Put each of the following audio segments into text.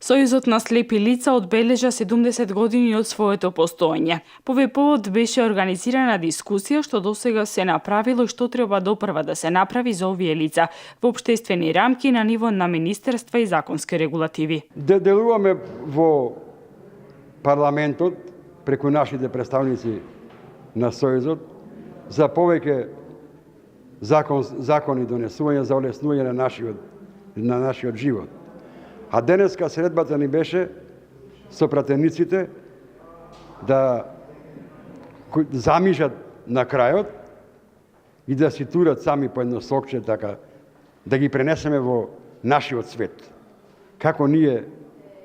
Сојузот на слепи лица одбележа 70 години од своето постоење. По ВПО беше организирана дискусија што досега се направило и што треба допрва да се направи за овие лица во општествени рамки на ниво на министерства и законски регулативи. Да делуваме во парламентот преку нашите представници на Сојузот за повеќе закони донесување за олеснување на нашиот живот. А денеска средбата ни беше со пратениците да замижат на крајот и да си турат сами по едно сокче, така да ги пренесеме во нашиот свет. Како ние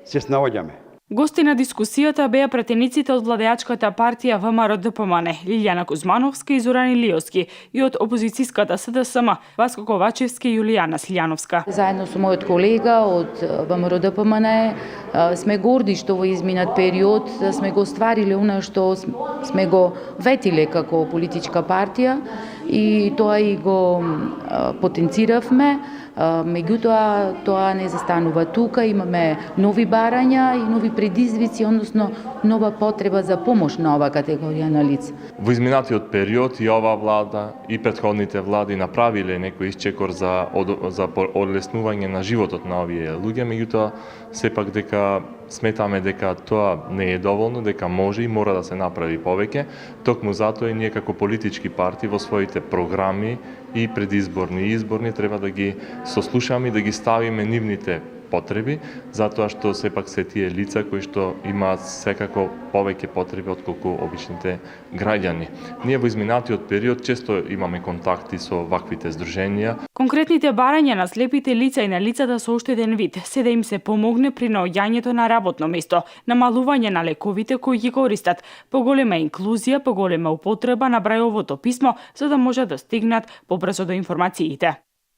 се снаоѓаме. Гости на дискусијата беа пратениците од владеачката партија ВМРО-ДПМН Лилјана Кузмановска и Зоран Илиевски и од опозицијската СДСМ Васко Ковачевски и Јулијана Силјановска. Заедно со мојот колега од ВМРО-ДПМН сме горди што во изминат период сме го ствариле она што сме го ветиле како политичка партија и тоа и го потенциравме. Меѓутоа, тоа не застанува тука, имаме нови барања и нови предизвици, односно нова потреба за помош на оваа категорија на лица. Во изминатиот период и оваа влада и претходните влади направиле некој исчекор за олеснување на животот на овие луѓе, меѓутоа сепак дека сметаме дека тоа не е доволно, дека може и мора да се направи повеќе. Токму затоа и ние како политички партии во своите програми и предизборни и изборни треба да ги сослушаме и да ги ставиме нивните потреби, затоа што сепак се тие лица кои што имаат секако повеќе потреби отколку обичните граѓани. Ние во изминатиот период често имаме контакти со ваквите здруженија. Конкретните барања на слепите лица и на лицата со оштетен вид се да им се помогне при наоѓањето на работно место, намалување на лековите кои ги користат, поголема инклузија, поголема употреба на брајовото писмо за да можат да стигнат побрзо до информациите.